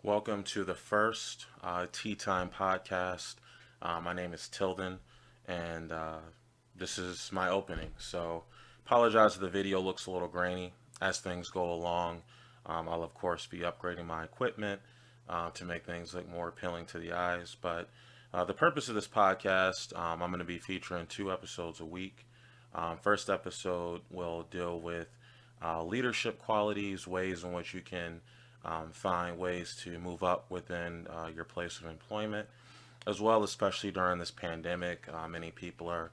Welcome to the first Tea Time podcast. My name is Tilden, and this is my opening. So, apologize if the video looks a little grainy as things go along. I'll, of course, be upgrading my equipment to make things look more appealing to the eyes. But the purpose of this podcast, I'm going to be featuring two episodes a week. First episode will deal with leadership qualities, ways in which you can find ways to move up within your place of employment, as well, especially during this pandemic. Many people are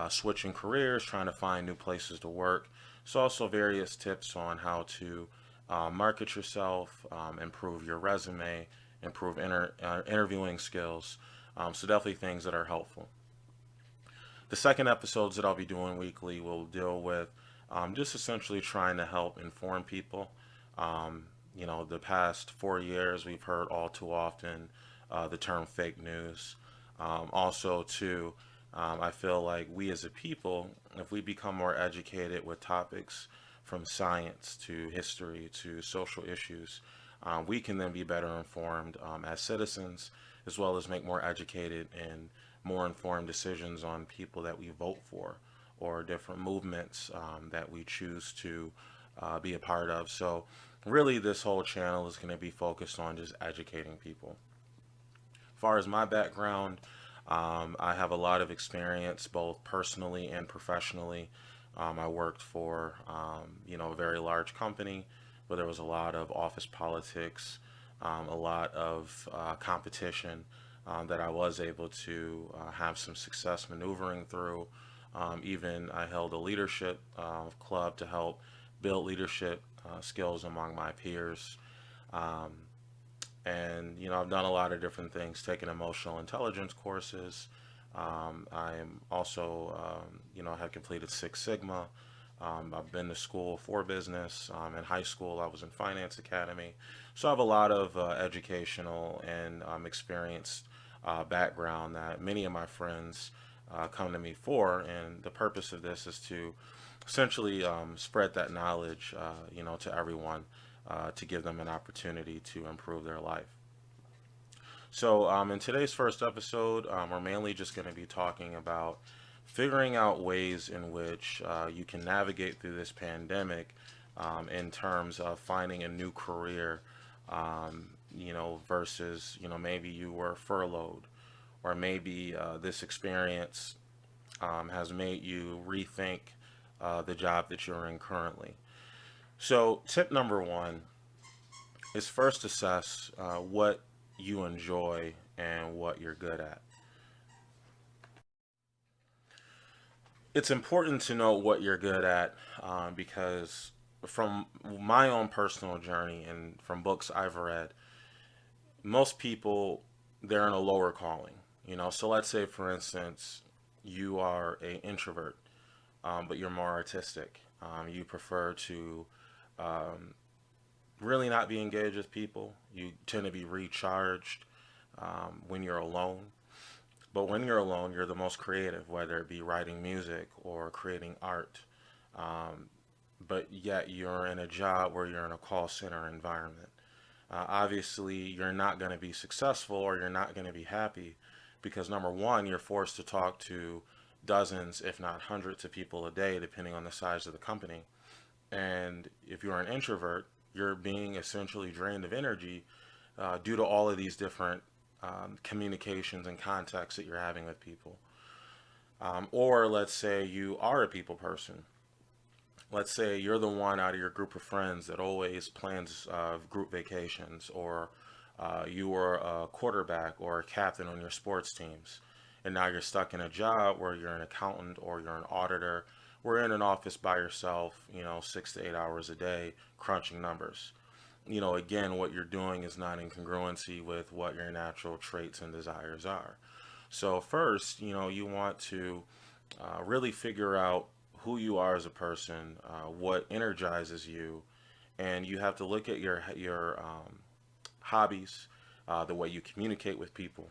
switching careers, trying to find new places to work. So, also various tips on how to market yourself, improve your resume, improve interviewing skills. So, definitely things that are helpful. The second episodes that I'll be doing weekly will deal with just essentially trying to help inform people. Um, the past 4 years, we've heard all too often the term fake news. Also, too, I feel like we as a people, if we become more educated with topics from science to history to social issues, we can then be better informed as citizens, as well as make more educated and more informed decisions on people that we vote for or different movements that we choose to be a part of. So, really, this whole channel is going to be focused on just educating people. As far as my background, I have a lot of experience both personally and professionally. I worked for, a very large company where there was a lot of office politics, a lot of competition that I was able to have some success maneuvering through. Even I held a leadership club to help build leadership skills among my peers. Um, and I've done a lot of different things, taken emotional intelligence courses. I'm also have completed Six Sigma. I've been to school for business. In high school, I was in finance academy, so I have a lot of educational and experience background that many of my friends come to me for. And the purpose of this is to essentially spread that knowledge, to everyone, to give them an opportunity to improve their life. So, in today's first episode, we're mainly just going to be talking about figuring out ways in which you can navigate through this pandemic in terms of finding a new career, versus, maybe you were furloughed, or maybe this experience has made you rethink the job that you're in currently. So, tip number one is first assess what you enjoy and what you're good at. It's important to know what you're good at because, from my own personal journey and from books I've read, most people, they're in a lower calling. So let's say, for instance, you are a introvert, but you're more artistic. You prefer to um, really not be engaged with people. You tend to be recharged when you're alone. But when you're alone, you're the most creative, whether it be writing music or creating art. Um, but yet you're in a job where you're in a call center environment. Obviously, you're not going to be successful, or you're not going to be happy because, number one, you're forced to talk to dozens, if not hundreds of people a day, depending on the size of the company. And if you're an introvert, you're being essentially drained of energy due to all of these different communications and contacts that you're having with people. Or let's say you are a people person. Let's say you're the one out of your group of friends that always plans group vacations, or you were a quarterback or a captain on your sports teams, and now you're stuck in a job where you're an accountant or you're an auditor. We're in an office by yourself, 6 to 8 hours a day, crunching numbers. Again, what you're doing is not in congruency with what your natural traits and desires are. So first, you want to really figure out who you are as a person, what energizes you, and you have to look at your hobbies, the way you communicate with people,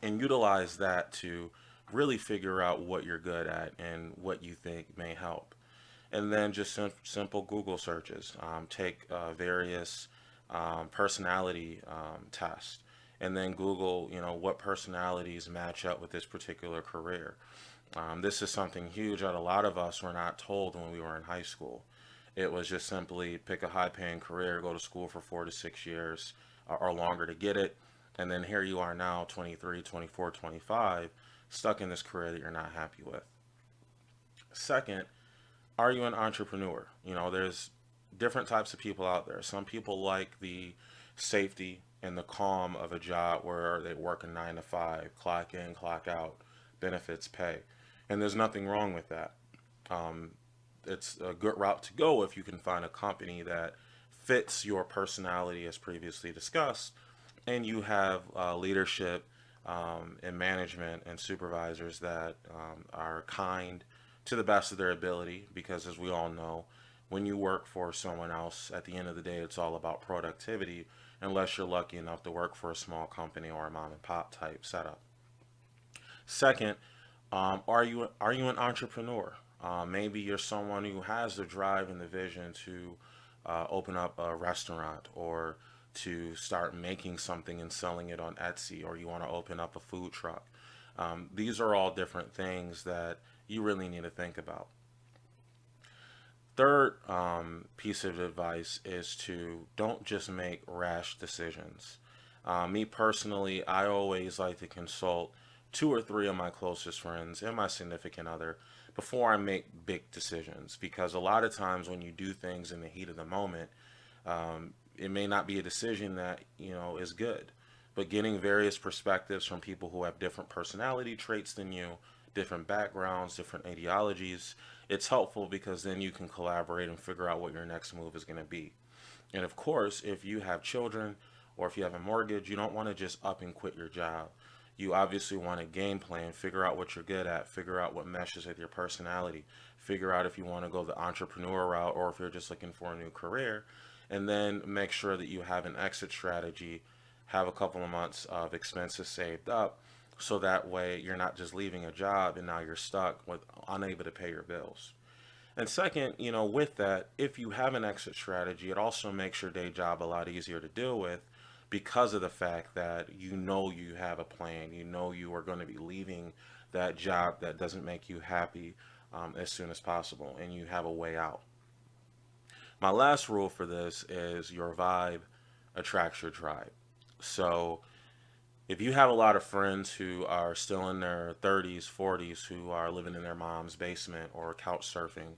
and utilize that to really figure out what you're good at and what you think may help. And then just simple Google searches. Take various personality test, and then Google, what personalities match up with this particular career. This is something huge that a lot of us were not told when we were in high school. It was just simply pick a high paying career, go to school for 4 to 6 years or longer to get it. And then here you are now, 23, 24, 25, stuck in this career that you're not happy with. Second, are you an entrepreneur? There's different types of people out there. Some people like the safety and the calm of a job where they work a 9 to 5, clock in, clock out, benefits, pay. And there's nothing wrong with that. Um, it's a good route to go if you can find a company that fits your personality as previously discussed, and you have leadership and management and supervisors that are kind to the best of their ability, because as we all know, when you work for someone else, at the end of the day, it's all about productivity, unless you're lucky enough to work for a small company or a mom and pop type setup. Second, are you an entrepreneur? Maybe you're someone who has the drive and the vision to open up a restaurant, or to start making something and selling it on Etsy, or you want to open up a food truck. These are all different things that you really need to think about. Third piece of advice is to don't just make rash decisions. Me personally, I always like to consult 2 or 3 of my closest friends and my significant other before I make big decisions, because a lot of times when you do things in the heat of the moment, it may not be a decision that is good. But getting various perspectives from people who have different personality traits than you, different backgrounds, different ideologies, it's helpful, because then you can collaborate and figure out what your next move is going to be. And of course, if you have children or if you have a mortgage, you don't want to just up and quit your job. You obviously want a game plan, figure out what you're good at, figure out what meshes with your personality, figure out if you want to go the entrepreneur route or if you're just looking for a new career, and then make sure that you have an exit strategy, have a couple of months of expenses saved up, so that way you're not just leaving a job and now you're stuck with unable to pay your bills. And second, with that, if you have an exit strategy, it also makes your day job a lot easier to deal with, because of the fact that you have a plan. You are going to be leaving that job that doesn't make you happy as soon as possible, and you have a way out. My last rule for this is your vibe attracts your tribe. So if you have a lot of friends who are still in their 30s, 40s, who are living in their mom's basement or couch surfing,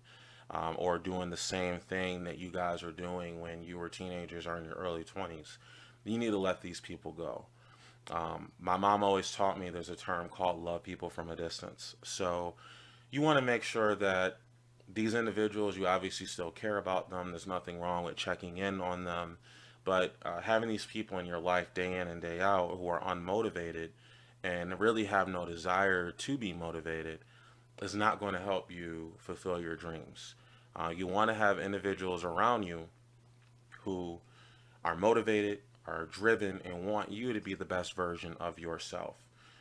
or doing the same thing that you guys were doing when you were teenagers or in your early 20s, you need to let these people go. My mom always taught me there's a term called love people from a distance. So you want to make sure that these individuals, you obviously still care about them. There's nothing wrong with checking in on them. But having these people in your life day in and day out who are unmotivated and really have no desire to be motivated is not going to help you fulfill your dreams. You want to have individuals around you who are motivated, are driven, and want you to be the best version of yourself.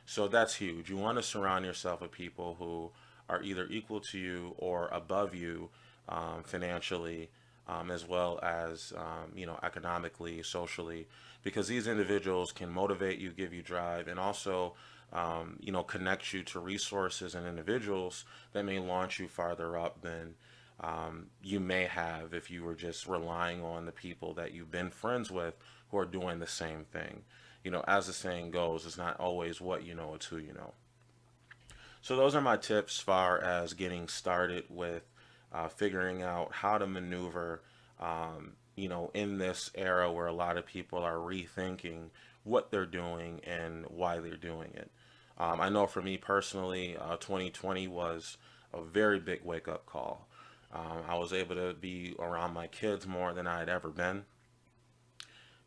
So that's huge. You want to surround yourself with people who are either equal to you or above you, financially, as well as economically, socially, because these individuals can motivate you, give you drive, and also connect you to resources and individuals that may launch you farther up than you may have if you were just relying on the people that you've been friends with who are doing the same thing. As the saying goes, it's not always what you know, it's who you know. So those are my tips as far as getting started with figuring out how to maneuver, in this era where a lot of people are rethinking what they're doing and why they're doing it. I know for me personally, 2020 was a very big wake up call. I was able to be around my kids more than I had ever been,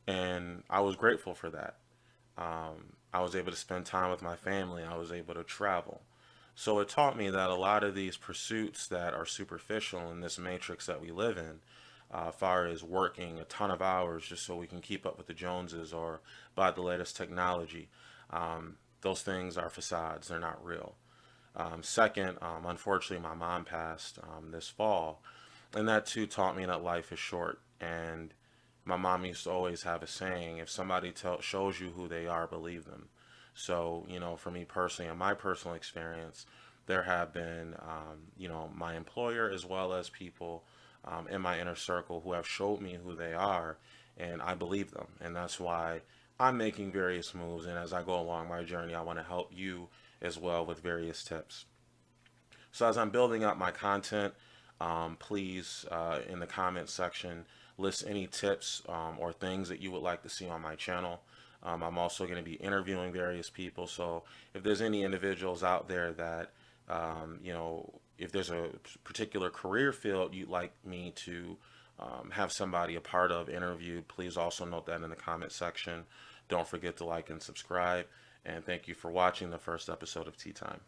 and I was grateful for that. I was able to spend time with my family. I was able to travel. So it taught me that a lot of these pursuits that are superficial in this matrix that we live in, far as working a ton of hours just so we can keep up with the Joneses or buy the latest technology, those things are facades. They're not real. Second, unfortunately, my mom passed this fall, and that too taught me that life is short, and My mom used to always have a saying, if somebody shows you who they are, believe them. So, for me personally, in my personal experience, there have been, my employer as well as people in my inner circle who have showed me who they are, and I believe them. And that's why I'm making various moves. And as I go along my journey, I want to help you as well with various tips. So as I'm building up my content, please, in the comment section, list any tips or things that you would like to see on my channel. I'm also going to be interviewing various people. So if there's any individuals out there that, if there's a particular career field you'd like me to have somebody a part of interviewed, please also note that in the comment section. Don't forget to like and subscribe. And thank you for watching the first episode of Tea Time.